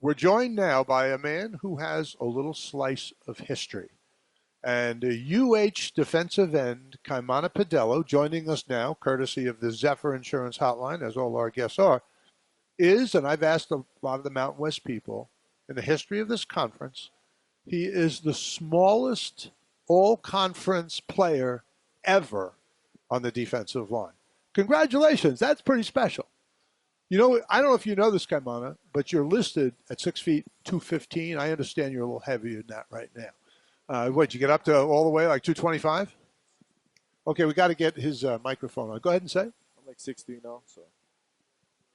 We're joined now by a man who has a little slice of history. And UH defensive end Kaimana Padello, joining us now, courtesy of the Zephyr Insurance Hotline, as all our guests are, is, and I've asked a lot of the Mountain West people, in the history of this conference, he is the smallest all conference player ever on the defensive line. Congratulations. That's pretty special. You know, I don't know if you know this, Kaimana, but you're listed at 6 feet 215. I understand you're a little heavier than that right now. What, you get up to all the way like 225? Okay, we got to get his microphone on. Go ahead and say. I'm like 6'3" now, so.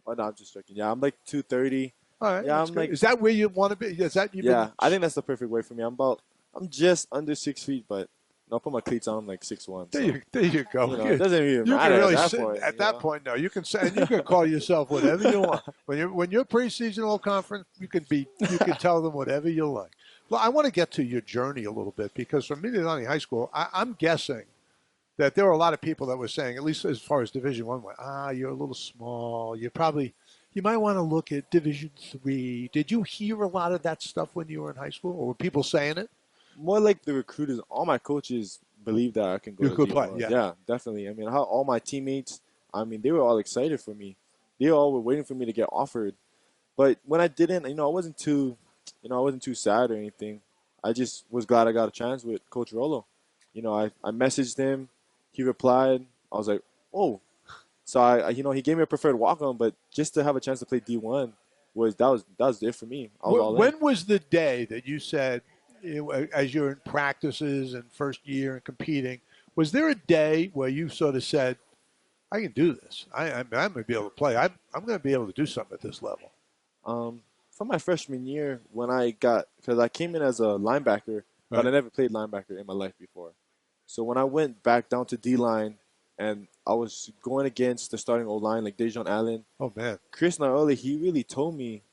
Oh no, I'm just joking. Yeah, I'm like 230. All right, Yeah, that's I'm good. like. Is that where you want to be? Is that you've Yeah, been? I think that's the perfect weight for me. I'm just under 6 feet, but I'll put my cleats on. I'm like 6'1". There So, you go. it doesn't even You can matter at really that sit point. at that point. No, you can say, and you can call yourself whatever you want. When you're preseason all conference, you can tell them whatever you like. Well, I want to get to your journey a little bit because from Michigan High School, I'm guessing that there were a lot of people that were saying, at least as far as Division One went, you're a little small. You might want to look at Division Three. Did you hear a lot of that stuff when you were in high school, or were people saying it? More like the recruiters. All my coaches believe that I can go You to could play, D1. yeah. Yeah, definitely. I mean, how all my teammates. I mean, they were all excited for me. They all were waiting for me to get offered. But when I didn't, I wasn't too sad or anything. I just was glad I got a chance with Coach Rolo. I messaged him. He replied. I was like, oh. So he gave me a preferred walk on, but just to have a chance to play D1 was it for me. I was all in. When was the day that you said, as you're in practices and first year and competing, was there a day where you sort of said, I can do this. I'm going to be able to play. I'm going to be able to do something at this level. From my freshman year, because I came in as a linebacker, but Right. I never played linebacker in my life before. So when I went back down to D line, and I was going against the starting O line like Dejon Allen, Oh, man. Chris Naroli, he really told me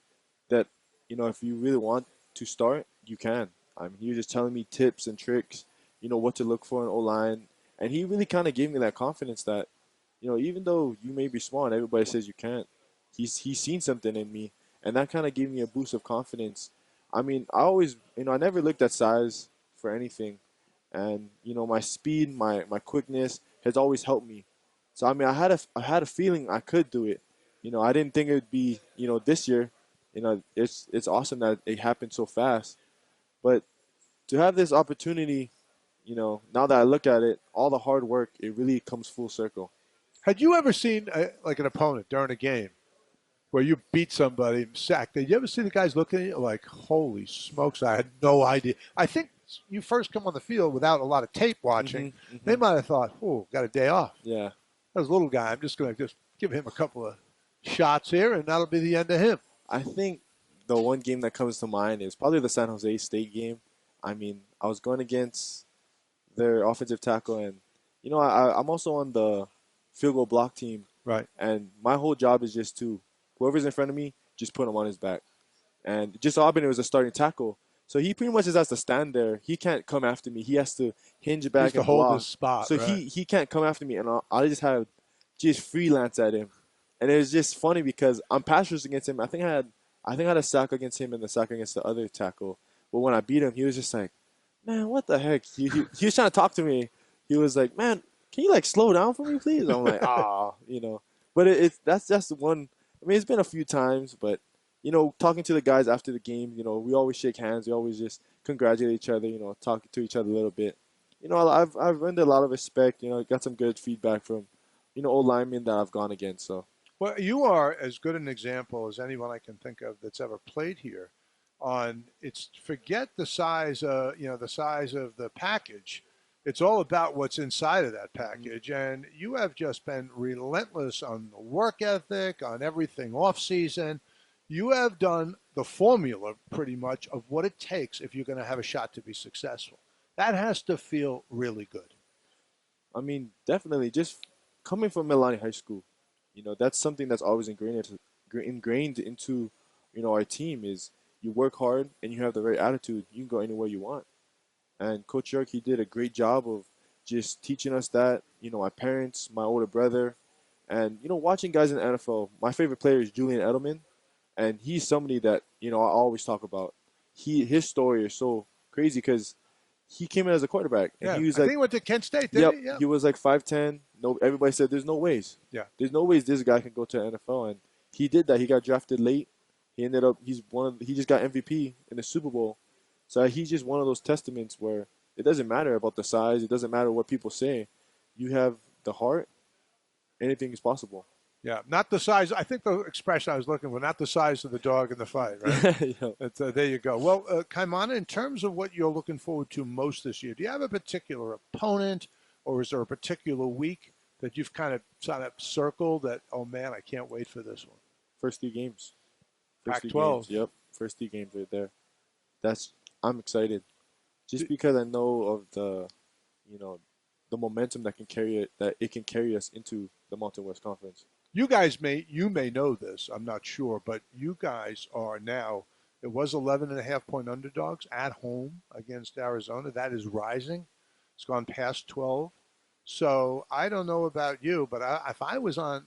that if you really want to start, you can. I mean, he was just telling me tips and tricks, what to look for in O line, and he really kind of gave me that confidence that even though you may be small and everybody says you can't, he's seen something in me, and that kind of gave me a boost of confidence. I mean, I always, I never looked at size for anything, and my speed, my quickness has always helped me. So I mean, I had a feeling I could do it. I didn't think it would be this year. It's awesome that it happened so fast, but to have this opportunity, now that I look at it, all the hard work, it really comes full circle. Had you ever seen like an opponent during a game where you beat somebody and sacked? Did you ever see the guys looking at you like, holy smokes, I had no idea? I think you first come on the field without a lot of tape watching. They might have thought, oh, got a day off. Yeah. That was a little guy. I'm just going to just give him a couple of shots here, and that'll be the end of him. I think the one game that comes to mind is probably the San Jose State game. I mean, I was going against their offensive tackle, and I'm also on the field goal block team, Right. and my whole job is just to whoever's in front of me, just put him on his back. And just so happened it was a starting tackle, so he pretty much just has to stand there. He can't come after me. He has to hinge He has back to and hold block. his spot. So Right. he can't come after me, and I just have just freelance at him, and it was just funny because I'm pass rushing against him. I think I had a sack against him and the sack against the other tackle. But when I beat him, he was just like, man, what the heck? He was trying to talk to me. He was like, man, can you like slow down for me, please? I'm like, But that's just one. I mean, it's been a few times, but talking to the guys after the game, we always shake hands. We always just congratulate each other. Talk to each other a little bit. I've earned a lot of respect. Got some good feedback from old linemen that I've gone against. So Well, you are as good an example as anyone I can think of that's ever played here. On it's forget the size, the size of the package. It's all about what's inside of that package, and you have just been relentless on the work ethic, on everything off season. You have done the formula pretty much of what it takes if you're going to have a shot to be successful. That has to feel really good. I mean, definitely just coming from Milani High School, that's something that's always ingrained into our team is you work hard and you have the right attitude, you can go anywhere you want. And Coach York, he did a great job of just teaching us that. My parents, my older brother, and watching guys in the NFL. My favorite player is Julian Edelman. And he's somebody that I always talk about. His story is so crazy because he came in as a quarterback and Yeah, he was I think like, he went to Kent State, didn't yep, he? Yeah. he was like 5'10". No, everybody said there's no ways. Yeah. There's no ways this guy can go to the NFL, and he did that. He got drafted late. He ended up he just got MVP in the Super Bowl. So he's just one of those testaments where it doesn't matter about the size, it doesn't matter what people say. You have the heart, anything is possible. Yeah, not the size. I think the expression I was looking for, not the size of the dog in the fight, right? Yeah. There you go. Well, Kaimana, in terms of what you're looking forward to most this year, do you have a particular opponent, or is there a particular week that you've kind of circled that? Oh man, I can't wait for this one. First three games. First three games. Pac-12. Yep. First three games right there. I'm excited. Just because I know of you know, the momentum that it can carry us into the Mountain West Conference. You may know this. I'm not sure, but you guys are now. It was 11.5 point underdogs at home against Arizona. That is rising. It's gone past 12. So I don't know about you, but if I was on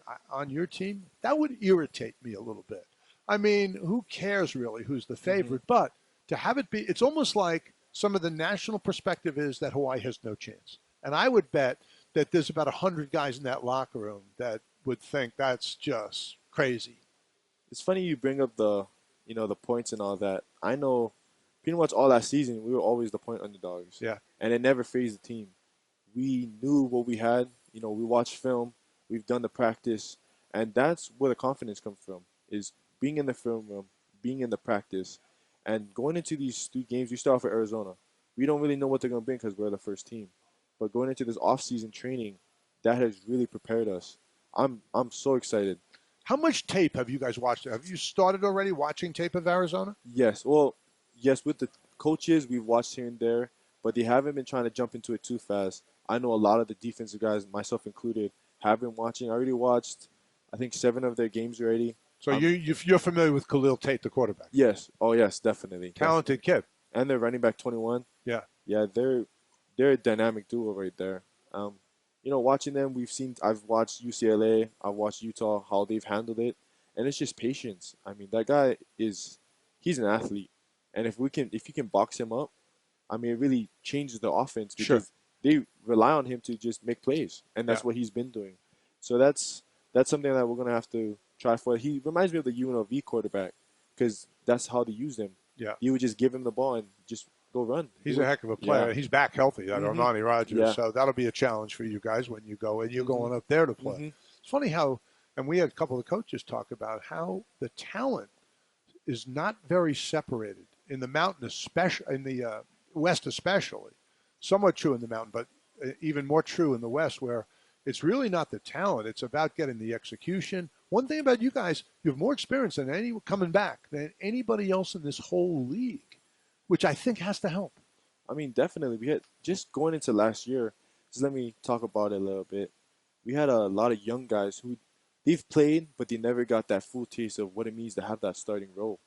your team, that would irritate me a little bit. I mean, who cares really who's the Hmm. favorite? But to have it be, it's almost like some of the national perspective is that Hawaii has no chance. And I would bet that there's about 100 guys in that locker room that would think that's just crazy. It's funny you bring up the points and all that. I know pretty much all last season we were always the point underdogs, Yeah, and it never phased the team. We knew what we had. We watched film, we've done the practice, and that's where the confidence comes from. Is being in the film room, being in the practice, and going into these three games. We start off with Arizona. We don't really know what they're going to bring because we're the first team, but going into this off-season training, that has really prepared us. I'm so excited. how much tape have you guys watched? Have you started already watching tape of Arizona? Yes, well, yes, with the coaches we've watched here and there, but they haven't been trying to jump into it too fast. I know a lot of the defensive guys, myself included, have been watching. I already watched, I think, 7 of their games already. So you're familiar with Khalil Tate, the quarterback, Yes, oh yes, definitely, talented definitely. kid. And their running back 21. Yeah. Yeah, they're a dynamic duo right there. Watching them, I've watched UCLA, I've watched Utah, how they've handled it, and it's just patience. I mean, that guy he's an athlete, and if you can box him up, I mean, it really changes the offense Sure. because they rely on him to just make plays, and Yeah. that's what he's been doing. So that's something that we're gonna have to try for. He reminds me of the UNLV quarterback because that's how they used him. Yeah. You would just give him the ball and just go run. He's a heck of a player. Yeah. He's back healthy, that Hmm. Armani Rogers. Yeah. So that'll be a challenge for you guys when you go, and you're Hmm. going up there to play. Hmm. It's funny how, and we had a couple of coaches talk about how the talent is not very separated in the mountain, especially in the West, especially. Somewhat true in the mountain, but even more true in the West, where it's really not the talent; it's about getting the execution. One thing about you guys, you have more experience than any coming back than anybody else in this whole league, which I think has to help. I mean, definitely. We had just going into last year. Just let me talk about it a little bit. We had a lot of young guys who they've played, but they never got that full taste of what it means to have that starting role.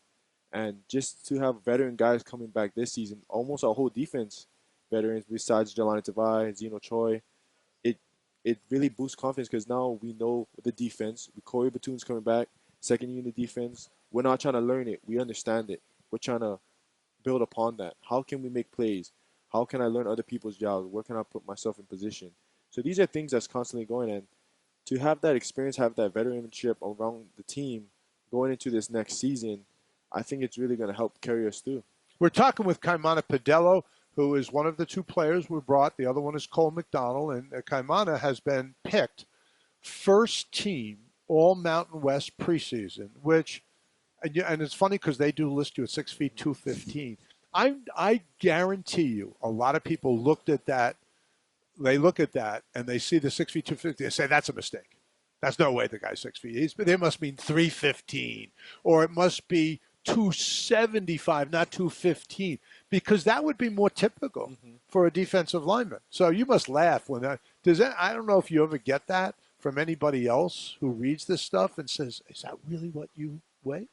And just to have veteran guys coming back this season, almost our whole defense veterans besides Jelani Tavai, Zeno Choi, it it really boosts confidence because now we know the defense. Corey Batum's coming back, second unit defense. We're not trying to learn it. We understand it. We're trying to build upon that. How can we make plays? How can I learn other people's jobs? Where can I put myself in position? So these are things that's constantly going. And to have that experience, have that veteranship around the team going into this next season, I think it's really going to help carry us through. We're talking with Kaimana Padello, who is one of the two players we brought. The other one is Cole McDonald, and Kaimana has been picked first team All Mountain West preseason, which, and it's funny because they do list you at 6 feet 215. I guarantee you, a lot of people looked at that. They look at that and they see the 6 feet 250. They say that's a mistake. That's no way the guy's 6 feet. They must mean 315, or it must be 275, not 215, because that would be more typical Hmm. for a defensive lineman. So you must laugh when that does that. I don't know if you ever get that from anybody else who reads this stuff and says, "Is that really what you weigh?"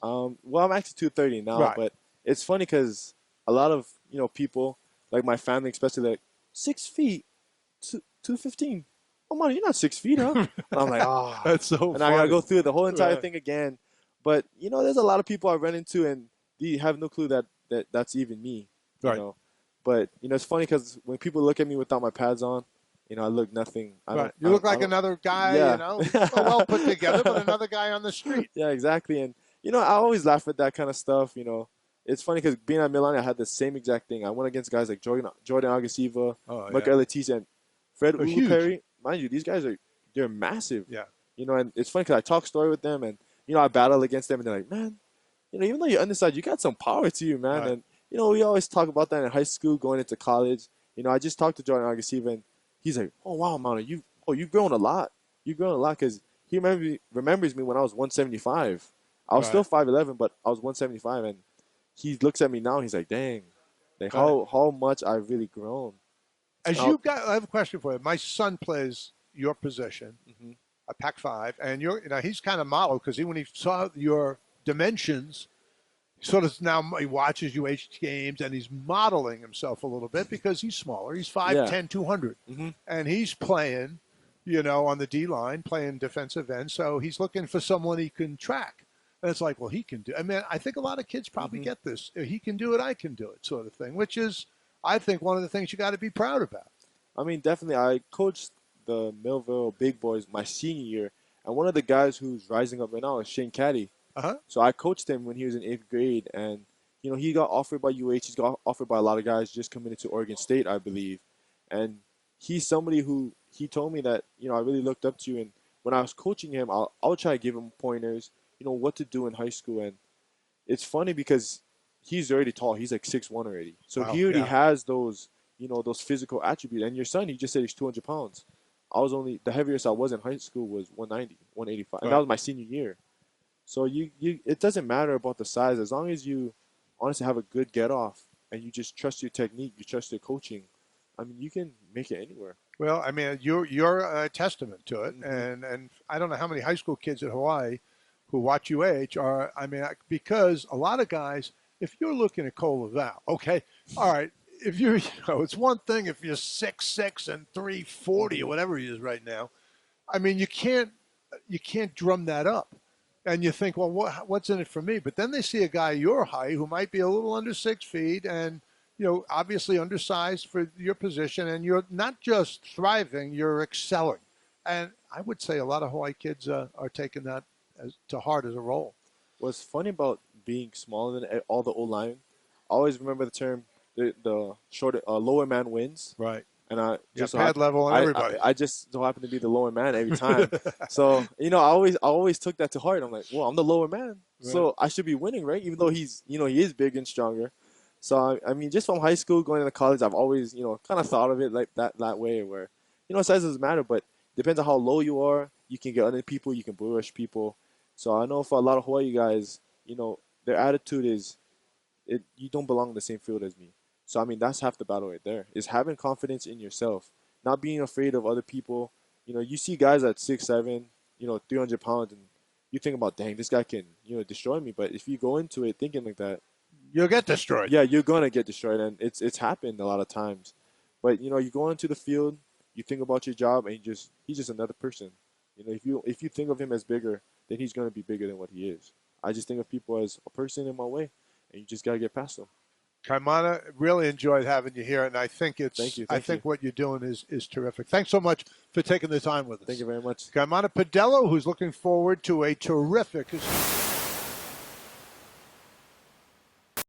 Well, I'm actually 230 now, Right. but it's funny because a lot of people, like my family, especially, like 6 feet, 215. Oh, man, you're not 6 feet, huh? And I'm like, ah. That's so And I gotta funny. go through the whole entire Right. thing again. But there's a lot of people I run into, and they have no clue that's even me. You Right. know, but it's funny because when people look at me without my pads on, I look nothing. Right. You look like another guy, Yeah. well put together, but another guy on the street. Yeah, exactly. And I always laugh at that kind of stuff. It's funny because being at Milan, I had the same exact thing. I went against guys like Jordan Agassi, Oh yeah. Michael Elitise, and Fred They're huge. Perry. Mind you, these guys they're massive. Yeah. And it's funny because I talk story with them, and I battle against them, and they're like, man, even though you're undersized, you got some power to you, man. Right. And we always talk about that in high school, going into college. I just talked to Jordan Agassi, and he's like, oh wow, man, you've grown a lot. You've grown a lot because he remembers me when I was 175. I was still Right. 5'11", but I was 175, and he looks at me now. And he's like, "Dang, like Right. how much I've really grown." As Now, you got, I have a question for you. My son plays your position, mhm. a Pac-5, and he's kind of modeled because when he saw your dimensions, sort of now he watches UH games and he's modeling himself a little bit because he's smaller. He's Yeah, 5'10", 200, hmm and he's playing, on the D line, playing defensive end. So he's looking for someone he can track. And it's like, well, he can do. I mean, I think a lot of kids probably hmm get this. He can do it, I can do it, sort of thing. Which is, I think, one of the things you got to be proud about. I mean, definitely. I coached the Millville Big Boys my senior year, and one of the guys who's rising up right now is Shane Caddy. Uh huh. So I coached him when he was in 8th grade, and he got offered by UH. He's got offered by a lot of guys just coming into Oregon State, I believe. And he's somebody who he told me that I really looked up to, and when I was coaching him, I'll try to give him pointers, what to do in high school. And it's funny because he's already tall. He's like 6'1" already, so Wow. he already Yeah. has those physical attributes. And your son, he just said he's 200 pounds. I was only the heaviest I was in high school was 190, 185, and that Right. was my senior year. So it doesn't matter about the size as long as you honestly have a good get off and you just trust your technique, you trust your coaching. I mean, you can make it anywhere. Well, I mean, you're a testament to it, hmm and I don't know how many high school kids at Hawaii who watch UH are. I mean, because a lot of guys, if you're looking at Cole Laval, okay, all right, if you're, it's one thing if you're 6'6" and 340 or hmm whatever he is right now. I mean, you can't drum that up, and you think, well, what's in it for me? But then they see a guy your height who might be a little under 6 feet, and obviously undersized for your position, and you're not just thriving, you're excelling. And I would say a lot of Hawaii kids are taking that to heart as a role. What's funny about being smaller than all the O line, I always remember the term the short lower man wins. Right. And I Yeah, just so pad happen, level on everybody. I just so happen to be the lower man every time. So I always took that to heart. I'm like, well, I'm the lower man, Right. so I should be winning, right? Even though he is big and stronger. So I mean, just from high school going into college, I've always kind of thought of it like that way, where size doesn't matter, but depends on how low you are. You can get under people, you can bullish people. So I know for a lot of Hawaii guys, their attitude is you don't belong in the same field as me. So I mean that's half the battle right there. Is having confidence in yourself, not being afraid of other people. You see guys at 6'7", 300 pounds, and you think about, dang, this guy can destroy me. But if you go into it thinking like that, You'll get destroyed. yeah, you're gonna get destroyed, and it's happened a lot of times. But you go into the field, you think about your job, and he's just another person. If you think of him as bigger, then he's gonna be bigger than what he is. I just think of people as a person in my way, and you just gotta get past them. Kaimana, really enjoyed having you here, and I think Thank you, I thank you, think what you're doing is terrific. Thanks so much for taking the time with thank us. you very much. Kaimana Padello, who's looking forward to a terrific